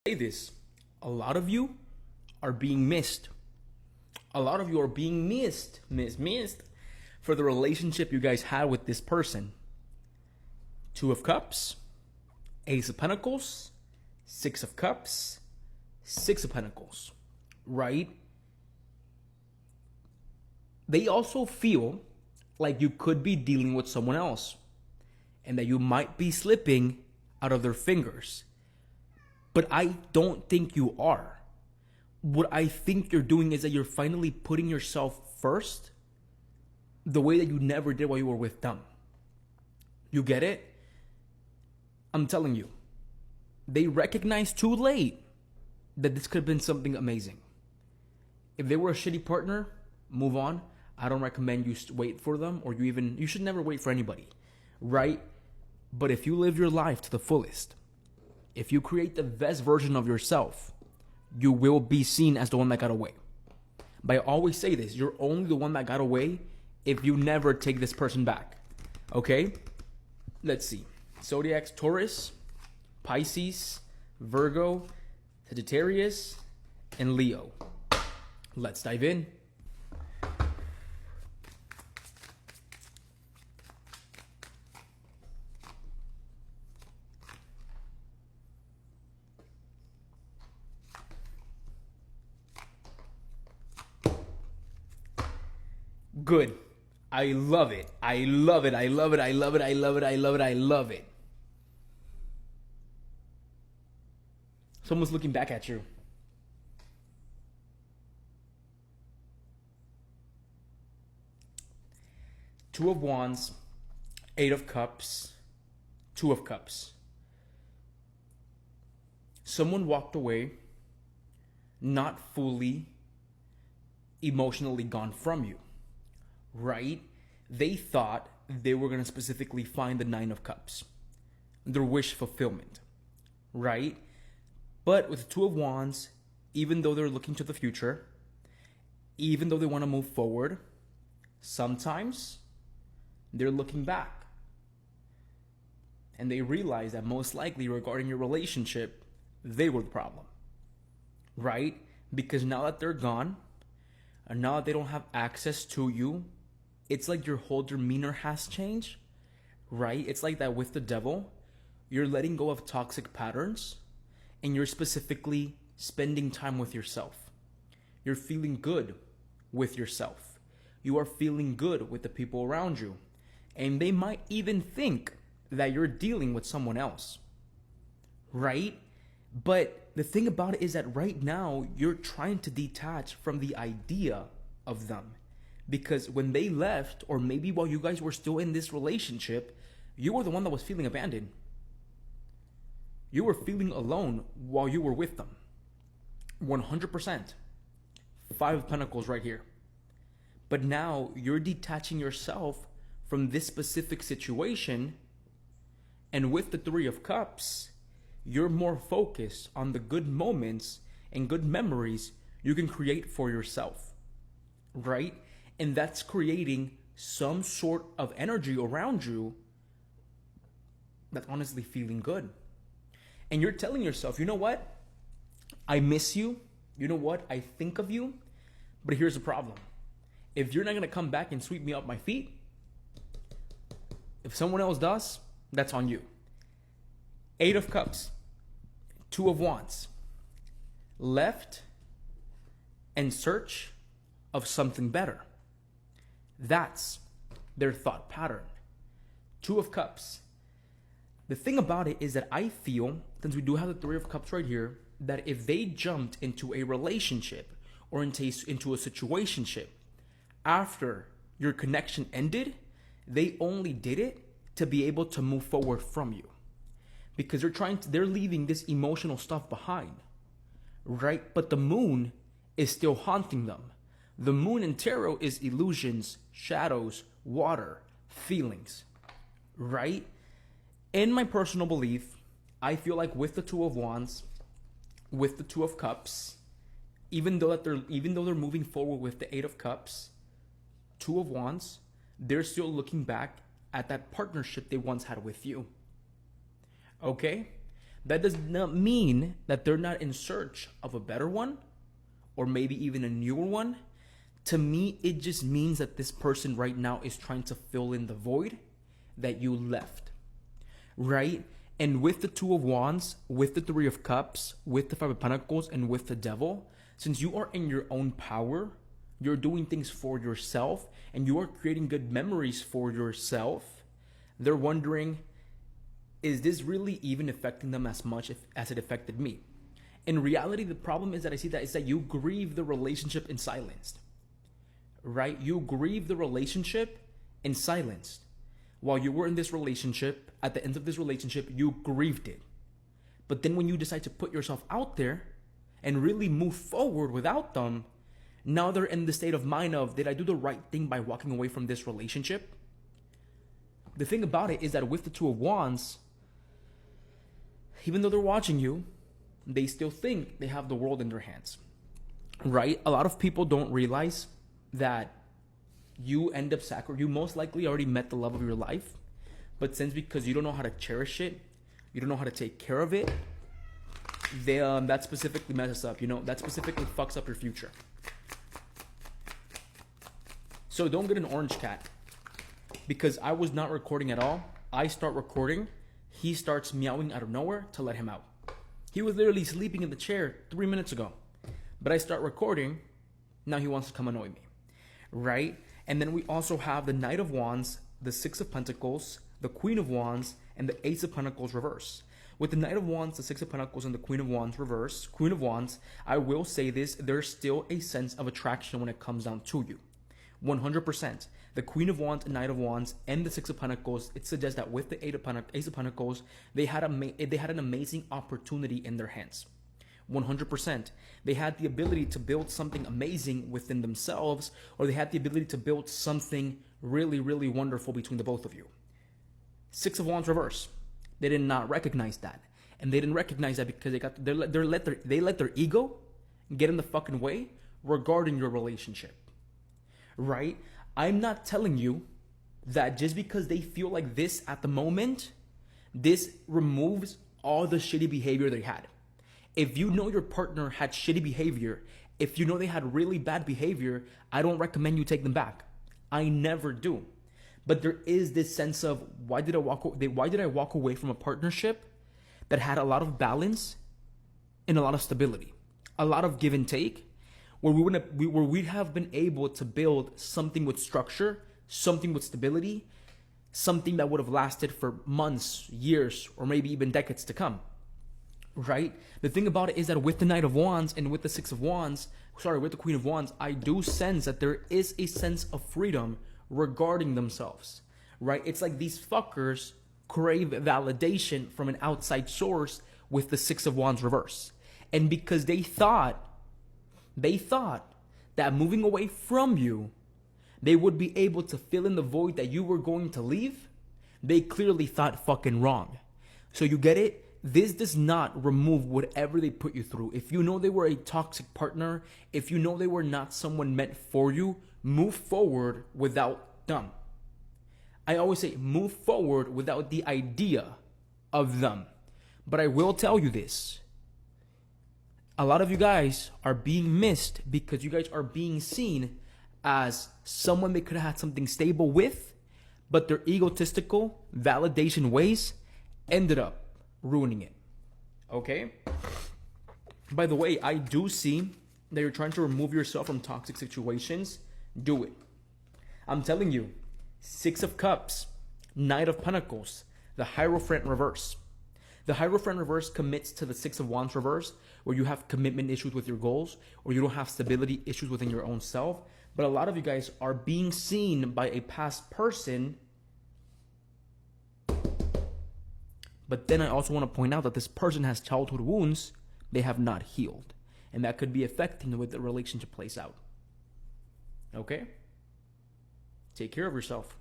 Say this, a lot of you are being missed. A lot of you are being missed for the relationship you guys had with this person. Two of Cups, Ace of Pentacles, Six of Cups, Six of Pentacles, right? They also feel like you could be dealing with someone else and that you might be slipping out of their fingers. But I don't think you are. What I think you're doing is that you're finally putting yourself first the way that you never did while you were with them. You get it? I'm telling you, they recognize too late that this could have been something amazing. If they were a shitty partner, move on. I don't recommend you wait for them, or you should never wait for anybody, right? But if you live your life to the fullest, if you create the best version of yourself, you will be seen as the one that got away. But I always say this, you're only the one that got away if you never take this person back. Okay? Let's see. Zodiacs, Taurus, Pisces, Virgo, Sagittarius, and Leo. Let's dive in. Good. I love it. I love it. I love it. I love it. I love it. I love it. I love it. Someone's looking back at you. Two of Wands, Eight of Cups, Two of Cups. Someone walked away, not fully emotionally gone from you, right? They thought they were going to specifically find the Nine of Cups, their wish fulfillment, right? But with the Two of Wands, even though they're looking to the future, even though they want to move forward, sometimes they're looking back. And they realize that most likely regarding your relationship, they were the problem, right? Because now that they're gone, and now that they don't have access to you, it's like your whole demeanor has changed, right? It's like that with the devil. You're letting go of toxic patterns, and you're specifically spending time with yourself. You're feeling good with yourself. You are feeling good with the people around you. And they might even think that you're dealing with someone else, right? But the thing about it is that right now, you're trying to detach from the idea of them. Because when they left, or maybe while you guys were still in this relationship, you were the one that was feeling abandoned. You were feeling alone while you were with them. 100%. Five of Pentacles right here. But now you're detaching yourself from this specific situation. And with the Three of Cups, you're more focused on the good moments and good memories you can create for yourself, right? And that's creating some sort of energy around you that's honestly feeling good. And you're telling yourself, you know what? I miss you. You know what? I think of you. But here's the problem. If you're not going to come back and sweep me off my feet, if someone else does, that's on you. Eight of Cups, Two of Wands, left in search of something better. That's their thought pattern. Two of Cups. The thing about it is that I feel, since we do have the Three of Cups right here, that if they jumped into a relationship or into a situationship after your connection ended, they only did it to be able to move forward from you. Because they're leaving this emotional stuff behind, right? But the moon is still haunting them. The moon in tarot is illusions, shadows, water, feelings, right? In my personal belief, I feel like with the Two of Wands, with the Two of Cups, even though they're moving forward with the Eight of Cups, Two of Wands, they're still looking back at that partnership they once had with you. Okay? That does not mean that they're not in search of a better one or maybe even a newer one. To me, it just means that this person right now is trying to fill in the void that you left, right? And with the Two of Wands, with the Three of Cups, with the Five of Pentacles, and with the Devil, since you are in your own power, you're doing things for yourself, and you are creating good memories for yourself, they're wondering, is this really even affecting them as much as it affected me? In reality, the problem is that I see that is that you grieve the relationship in silence, right? You grieve the relationship in silence. While you were in this relationship, at the end of this relationship, you grieved it. But then when you decide to put yourself out there and really move forward without them, now they're in the state of mind of, did I do the right thing by walking away from this relationship? The thing about it is that with the Two of Wands, even though they're watching you, they still think they have the world in their hands, right? A lot of people don't realize that you end up you most likely already met the love of your life, but since because you don't know how to cherish it, you don't know how to take care of it, that specifically messes up, that specifically fucks up your future. So don't get an orange cat, because I was not recording at all. I start recording, he starts meowing out of nowhere to let him out. He was literally sleeping in the chair 3 minutes ago, but I start recording, now he wants to come annoy me, right? And then we also have the Knight of Wands, the Six of Pentacles, the Queen of Wands, and the Ace of Pentacles reverse. With the Knight of Wands, the Six of Pentacles, and the Queen of Wands reverse, Queen of Wands, I will say this, there's still a sense of attraction when it comes down to you. 100%. The Queen of Wands, Knight of Wands, and the Six of Pentacles, it suggests that with the Ace of Pentacles, they had an amazing opportunity in their hands. 100%. They had the ability to build something amazing within themselves, or they had the ability to build something really, really wonderful between the both of you. Six of Wands reverse. They did not recognize that. And they didn't recognize that because they let their ego get in the fucking way regarding your relationship. Right? I'm not telling you that just because they feel like this at the moment, this removes all the shitty behavior they had. If you know your partner had shitty behavior, if you know they had really bad behavior, I don't recommend you take them back. I never do. But there is this sense of, why did I walk away from a partnership that had a lot of balance and a lot of stability, a lot of give and take, where we'd have been able to build something with structure, something with stability, something that would have lasted for months, years, or maybe even decades to come. Right? The thing about it is that with the Knight of Wands and with the with the Queen of Wands, I do sense that there is a sense of freedom regarding themselves. Right? It's like these fuckers crave validation from an outside source with the Six of Wands reverse. And because they thought that moving away from you, they would be able to fill in the void that you were going to leave, they clearly thought fucking wrong. So you get it? This does not remove whatever they put you through. If you know they were a toxic partner, if you know they were not someone meant for you, move forward without them. I always say move forward without the idea of them. But I will tell you this. A lot of you guys are being missed because you guys are being seen as someone they could have had something stable with, but their egotistical validation ways ended up ruining it. Okay? By the way, I do see that you're trying to remove yourself from toxic situations. Do it. I'm telling you, Six of Cups, Knight of Pentacles, the Hierophant reverse. The Hierophant reverse commits to the Six of Wands reverse, where you have commitment issues with your goals, or you don't have stability issues within your own self. But a lot of you guys are being seen by a past person. But then I also want to point out that this person has childhood wounds they have not healed. And that could be affecting the way the relationship plays out. Okay? Take care of yourself.